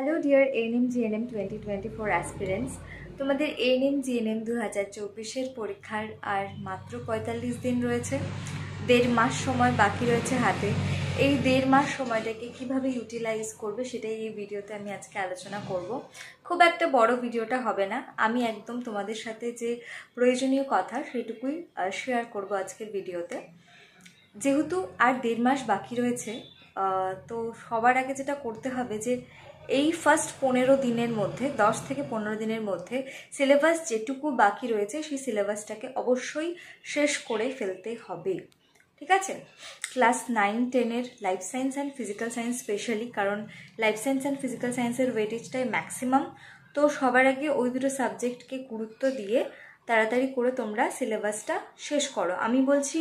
Hello dear ANM GNM 2024 aspirants, তোমাদের ANM GNM 2024-এর পরীক্ষার আর মাত্র 45 দিন রয়েছে। 1.5 মাস সময় বাকি রয়েছে হাতে। এই 1.5 মাস সময়টাকে কিভাবে ইউটিলাইজ করবে সেটাই এই ভিডিওতে আমি আজকে আলোচনা করব। খুব একটা বড় ভিডিওটা হবে না, আমি একদম তোমাদের সাথে যে প্রয়োজনীয় কথা সেটুকুই শেয়ার করব আজকের ভিডিওতে। যেহেতু আর 1.5 মাস বাকি রয়েছে, তো সবার আগে যেটা করতে হবে যে এই ফার্স্ট 15 দিনের মধ্যে 10 থেকে 15 দিনের মধ্যে সিলেবাস যেটুকু বাকি রয়েছে সেই সিলেবাসটাকে অবশ্যই শেষ করে ফেলতে হবে, ঠিক আছে? ক্লাস 9-10-এর life science and physical science specially, কারণ লাইফ সায়েন্স অ্যান্ড ফিজিক্যাল সায়েন্সের ওয়েটেজটাই ম্যাক্সিমাম। তো সবার আগে ওই দুটো সাবজেক্টকে গুরুত্ব দিয়ে তাড়াতাড়ি করে তোমরা সিলেবাসটা শেষ করো। আমি বলছি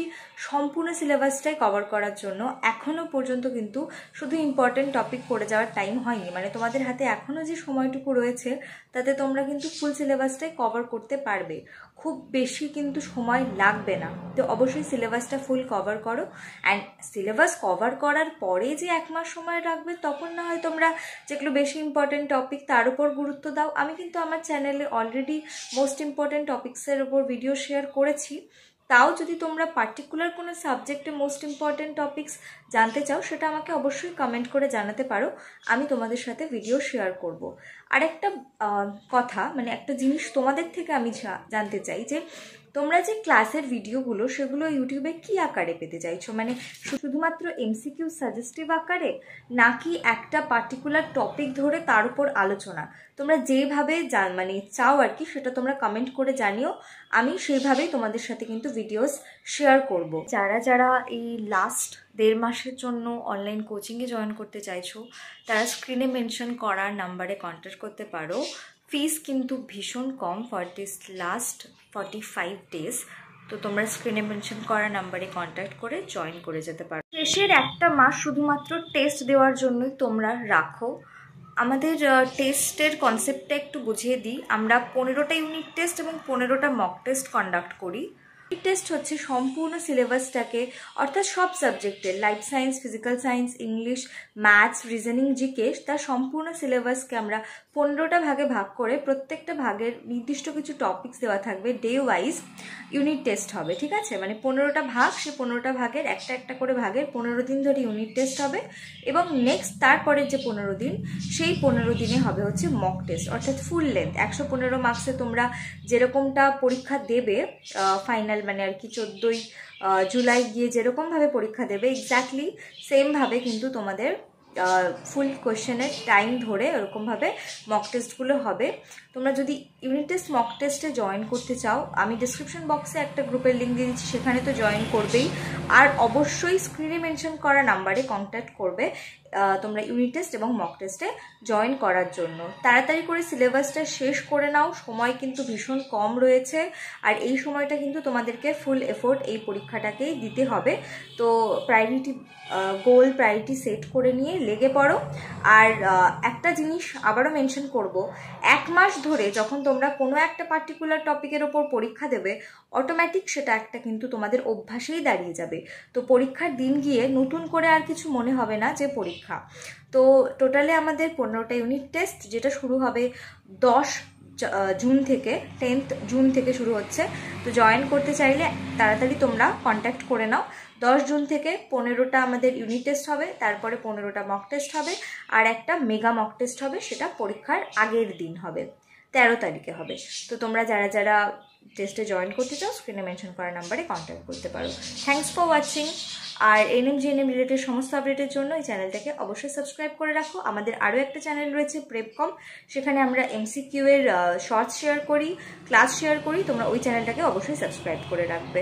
সম্পূর্ণ সিলেবাসটাই কভার করার জন্য। এখনও পর্যন্ত কিন্তু শুধু ইম্পর্টেন্ট টপিক পড়ে যাওয়ার টাইম হয়নি, মানে তোমাদের হাতে এখনও যে সময়টুকু রয়েছে তাতে তোমরা কিন্তু ফুল সিলেবাসটাই কভার করতে পারবে, খুব বেশি কিন্তু সময় লাগবে না। তো অবশ্যই সিলেবাসটা ফুল কভার করো। অ্যান্ড সিলেবাস কভার করার পরে যে 1 মাস সময় রাখবে তখন না হয় তোমরা যেগুলো বেশি ইম্পর্টেন্ট টপিক তার উপর গুরুত্ব দাও। আমি কিন্তু আমার চ্যানেলে অলরেডি মোস্ট ইম্পর্টেন্ট টপিক্সের উপর ভিডিও শেয়ার করেছি। তাও যদি তোমরা পার্টিকুলার কোনো সাবজেক্টে মোস্ট ইম্পর্টেন্ট টপিক্স জানতে চাও সেটা আমাকে অবশ্যই কমেন্ট করে জানাতে পারো, আমি তোমাদের সাথে ভিডিও শেয়ার করব। আর একটা কথা, মানে একটা জিনিস তোমাদের থেকে আমি জানতে চাই যে তোমরা যে ক্লাসের ভিডিওগুলো সেগুলো ইউটিউবে কি আকারে পেতে চাইছো, মানে শুধুমাত্র এমসিকিউ সাজেস্টিভ আকারে, নাকি একটা পার্টিকুলার টপিক ধরে তার উপর আলোচনা? তোমরা যেভাবে মানে চাও আর কি সেটা তোমরা কমেন্ট করে জানিও, আমি সেইভাবেই তোমাদের সাথে কিন্তু ভিডিওস শেয়ার করব। যারা যারা এই লাস্ট 1.5 মাসের জন্য অনলাইন কোচিংয়ে জয়েন করতে চাইছো তারা স্ক্রিনে মেনশন করা নাম্বারে কন্ট্যাক্ট করতে পারো। ফিস কিন্তু ভীষণ কম ফর দিস লাস্ট 45 ডেজ। তো তোমরা স্ক্রিনে মেনশন করা নাম্বারে কন্ট্যাক্ট করে জয়েন করে যেতে পারো। শেষের 1 মাস শুধুমাত্র টেস্ট দেওয়ার জন্যই তোমরা রাখো। আমাদের টেস্টের কনসেপ্টটা একটু বুঝিয়ে দিই। আমরা 15টা ইউনিট টেস্ট এবং 15টা মক টেস্ট কন্ডাক্ট করি। ইউনিট টেস্ট হচ্ছে সম্পূর্ণ সিলেবাসটাকে, অর্থাৎ সব সাবজেক্টের life science, physical science, English, maths, reasoning, GK, তার সম্পূর্ণ সিলেবাসকে আমরা 15টা ভাগে ভাগ করে প্রত্যেকটা ভাগের নির্দিষ্ট কিছু টপিকস দেওয়া থাকবে, ডে ওয়াইজ ইউনিট টেস্ট হবে, ঠিক আছে? মানে 15টা ভাগ, সেই 15টা ভাগের একটা একটা করে ভাগের 15 দিন ধরে ইউনিট টেস্ট হবে এবং নেক্সট তারপরের যে 15 দিন সেই 15 দিনে হবে হচ্ছে মক টেস্ট, অর্থাৎ ফুল লেন্থ 115 মার্কসে তোমরা যেরকমটা পরীক্ষা দেবে ফাইনাল, মানে আর কি 14ই জুলাই গিয়ে যেরকমভাবে পরীক্ষা দেবে এক্স্যাক্টলি সেমভাবে কিন্তু তোমাদের ফুল কোয়েশ্চেনের টাইম ধরে ওরকমভাবে মক টেস্টগুলো হবে। তোমরা যদি ইউনিট টেস্ট মক টেস্টে জয়েন করতে চাও, আমি ডিসক্রিপশন বক্সে একটা গ্রুপের লিঙ্ক দিয়ে দিচ্ছি, সেখানে তো জয়েন করবেই। আর অবশ্যই স্ক্রিনে মেনশন করা নাম্বারে কন্ট্যাক্ট করবে তোমরা ইউনিট টেস্ট এবং মক টেস্টে জয়েন করার জন্য। তাড়াতাড়ি করে সিলেবাসটা শেষ করে নাও, সময় কিন্তু ভীষণ কম রয়েছে। আর এই সময়টা কিন্তু তোমাদেরকে ফুল এফোর্ট এই পরীক্ষাটাকেই দিতে হবে। তো প্রায়োরিটি গোল, প্রায়োরিটি সেট করে নিয়ে লেগে পড়ো। আর একটা জিনিস আবারও মেনশন করব, 1 মাস ধরে যখন তোমরা কোনো একটা পার্টিকুলার টপিকের ওপর পরীক্ষা দেবে অটোমেটিক সেটা একটা কিন্তু তোমাদের অভ্যাসেই দাঁড়িয়ে যাবে। তো পরীক্ষার দিন গিয়ে নতুন করে আর কিছু মনে হবে না যে পরীক্ষা। তো টোটালে আমাদের 15টা ইউনিট টেস্ট, যেটা শুরু হবে 10 জুন থেকে, 10th জুন থেকে শুরু হচ্ছে। তো জয়েন করতে চাইলে তাড়াতাড়ি তোমরা কন্ট্যাক্ট করে নাও। 10 জুন থেকে 15টা আমাদের ইউনিট টেস্ট হবে, তারপরে 15টা মক টেস্ট হবে, আর একটা মেগা মক টেস্ট হবে, সেটা পরীক্ষার আগের দিন হবে, 13 তারিখে হবে। তো তোমরা যারা যারা টেস্টে জয়েন করতে চাও স্ক্রিনে মেনশন করা নাম্বারে কন্ট্যাক্ট করতে পারো। Thanks for watching. আর এএনএম জিএনএম রিলেটেড সমস্ত আপডেটের জন্য এই চ্যানেলটাকে অবশ্যই সাবস্ক্রাইব করে রাখো। আমাদের আরও একটা চ্যানেল রয়েছে প্রেপকম, সেখানে আমরা এমসিকিউ এর শর্টস শেয়ার করি, ক্লাস শেয়ার করি। তোমরা ওই চ্যানেলটাকে অবশ্যই সাবস্ক্রাইব করে রাখবে।